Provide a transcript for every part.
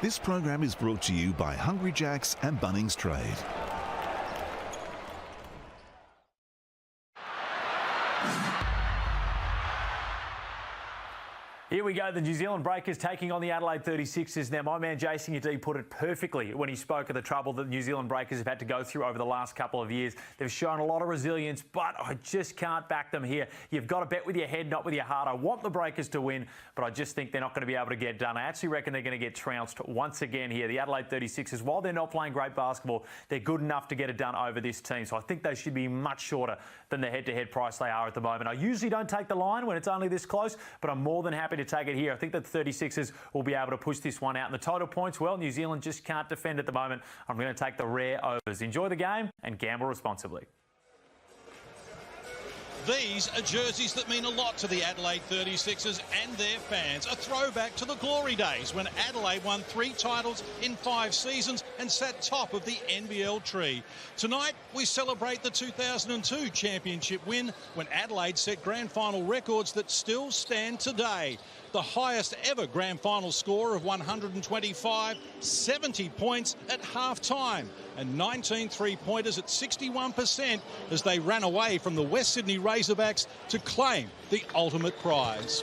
This program is brought to you by Hungry Jack's and Bunnings Trade. Here we go, the New Zealand Breakers taking on the Adelaide 36ers. Now, my man Jason Udee put it perfectly when he spoke of the trouble that the New Zealand Breakers have had to go through over the last couple of years. They've shown a lot of resilience, but I just can't back them here. You've got to bet with your head, not with your heart. I want the Breakers to win, but I just think they're not going to be able to get it done. I actually reckon they're going to get trounced once again here. The Adelaide 36ers, while they're not playing great basketball, they're good enough to get it done over this team. So I think they should be much shorter than the head-to-head price they are at the moment. I usually don't take the line when it's only this close, but I'm more than happy to take it here. I think that the 36ers will be able to push this one out. And the total points, well, New Zealand just can't defend at the moment. I'm going to take the rare overs. Enjoy the game and gamble responsibly. These are jerseys that mean a lot to the Adelaide 36ers and their fans. A throwback to the glory days when Adelaide won 3 titles in 5 seasons and sat top of the NBL tree. Tonight, we celebrate the 2002 championship win when Adelaide set grand final records that still stand today. The highest ever grand final score of 125, 70 points at half-time, and 19 three-pointers at 61% as they ran away from the West Sydney Razorbacks to claim the ultimate prize.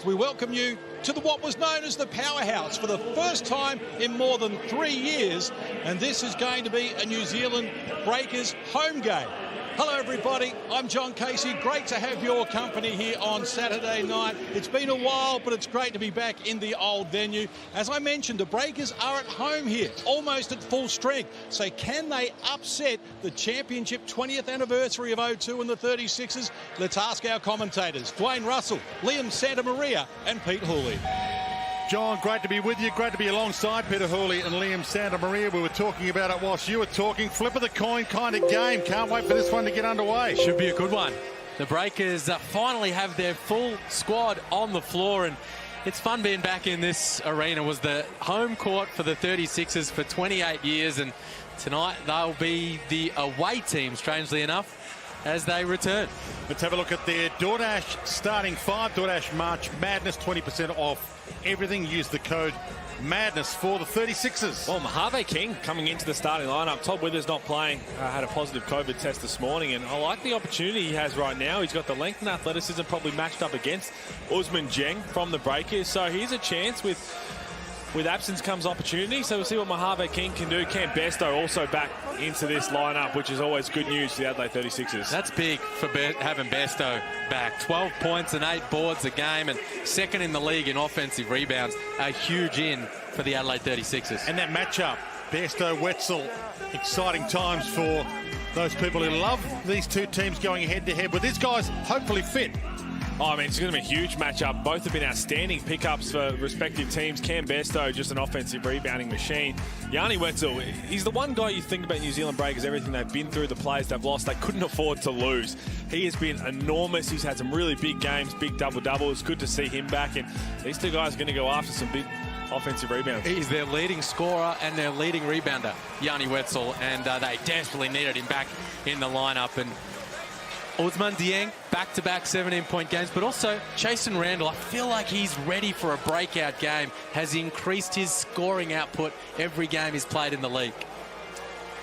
We welcome you to what was known as the Powerhouse for the first time in more than 3 years, and this is going to be a New Zealand Breakers home game. Hello everybody, I'm John Casey. Great to have your company here on Saturday night. It's been a while, but it's great to be back in the old venue. As I mentioned, the Breakers are at home here, almost at full strength. So can they upset the championship 20th anniversary of 02 and the 36ers? Let's ask our commentators, Dwayne Russell, Liam Santamaria and Pete Hooley. John, great to be with you. Great to be alongside Peter Hooley and Liam Santamaria. We were talking about it whilst you were talking. Flip of the coin kind of game. Can't wait for this one to get underway. Should be a good one. The Breakers finally have their full squad on the floor, and it's fun being back in this arena. It was the home court for the 36ers for 28 years, and tonight they'll be the away team, strangely enough, as they return. Let's have a look at their DoorDash starting 5. DoorDash March Madness, 20% off everything. Use the code MADNESS for the 36ers. Well, Mojave King coming into the starting lineup. Todd Withers not playing, had a positive COVID test this morning, and I like the opportunity he has right now. He's got the length and athleticism probably matched up against Usman Jeng from the Breakers, so here's a chance. With absence comes opportunity, so we'll see what Mojave King can do. Cam Besto also back into this lineup, which is always good news for the Adelaide 36ers. That's big for having Besto back. 12 points and 8 boards a game, and second in the league in offensive rebounds. A huge in for the Adelaide 36ers. And that matchup, Besto-Wetzel, exciting times for those people who love these two teams going head-to-head. But these guys hopefully fit. Oh, I mean, it's going to be a huge matchup. Both have been outstanding pickups for respective teams. Cam Besto, just an offensive rebounding machine. Yanni Wetzel, he's the one guy you think about New Zealand Breakers, everything they've been through, the players they've lost, they couldn't afford to lose. He has been enormous. He's had some really big games, big double-double. It's good to see him back, and these two guys are going to go after some big offensive rebounds. He's their leading scorer and their leading rebounder, Yanni Wetzel, and they desperately needed him back in the lineup. And Usman Dieng, back-to-back 17-point games, but also Jason Randall, I feel like he's ready for a breakout game, has increased his scoring output every game he's played in the league.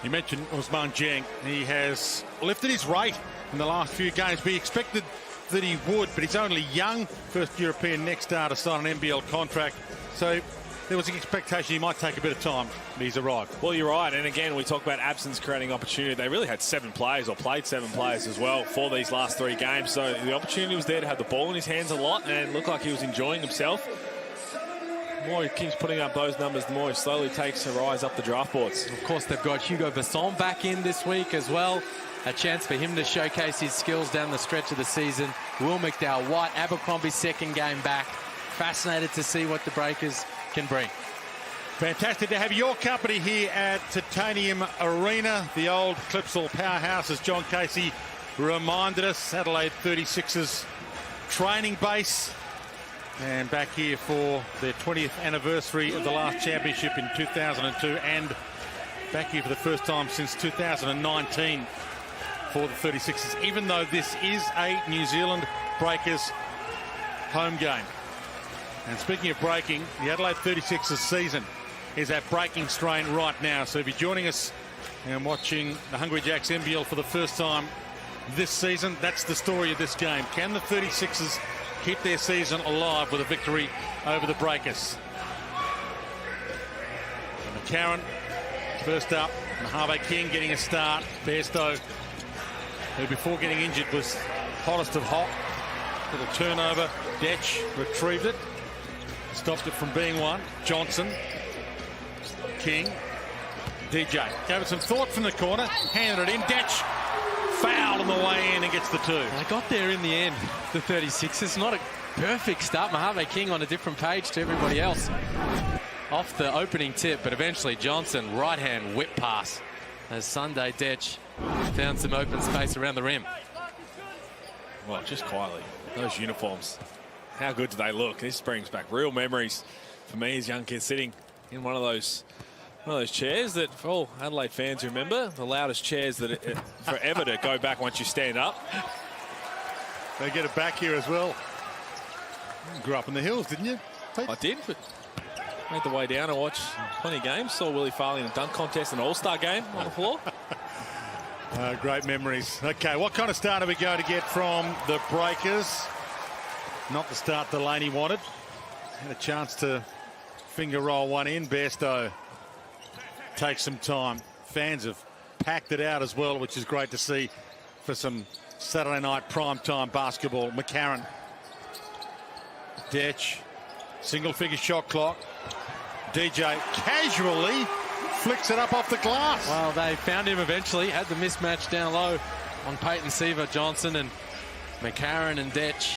You mentioned Usman Dieng. He has lifted his rate in the last few games. We expected that he would, but he's only young. First European next star to sign an NBL contract. So there was an expectation he might take a bit of time, but he's arrived. Well, you're right. And again, we talk about absence creating opportunity. They really had 7 players, or played 7 players as well, for these last 3 games. So the opportunity was there to have the ball in his hands a lot and looked like he was enjoying himself. The more he keeps putting up those numbers, the more he slowly takes a rise up the draft boards. Of course, they've got Hugo Besson back in this week as well. A chance for him to showcase his skills down the stretch of the season. Will McDowell-White, Abercrombie's second game back. Fascinated to see what the Breakers can bring. Fantastic to have your company here at Titanium Arena, the old Clipsal powerhouse, as John Casey reminded us. Adelaide 36ers training base, and back here for their 20th anniversary of the last championship in 2002, and back here for the first time since 2019 for the 36ers, even though this is a New Zealand Breakers home game. And speaking of breaking, the Adelaide 36ers season is at breaking strain right now. So if you're joining us and watching the Hungry Jacks NBL for the first time this season, that's the story of this game. Can the 36ers keep their season alive with a victory over the Breakers? McCarron first up, Mojave King getting a start. Bairstow, who before getting injured was hottest of hot. Little turnover. Detch retrieved it. Stopped it from being one. Johnson. King. DJ. Gave it some thought from the corner. Handed it in. Detch. Foul on the way in and gets the 2. They got there in the end, the 36ers. Not a perfect start. Mojave King on a different page to everybody else. Off the opening tip, but eventually Johnson, right-hand whip pass as Sunday Detch found some open space around the rim. Well, just quietly, those uniforms, how good do they look? This brings back real memories for me as young kids sitting in one of those chairs that, for all Adelaide fans remember, the loudest chairs that forever to go back once you stand up. They get it back here as well. You grew up in the hills, didn't you, Pete? I did, but made the way down and watched plenty of games. Saw Willie Farley in a dunk contest, an all-star game on the floor. Great memories. Okay, what kind of start are we going to get from the Breakers? Not the start Delaney wanted. Had a chance to finger roll one in. Bairstow takes some time. Fans have packed it out as well, which is great to see for some Saturday night primetime basketball. McCarron. Detch. Single-figure shot clock. DJ casually flicks it up off the glass. Well, they found him eventually. Had the mismatch down low on Peyton Seaver, Johnson and McCarron and Detch.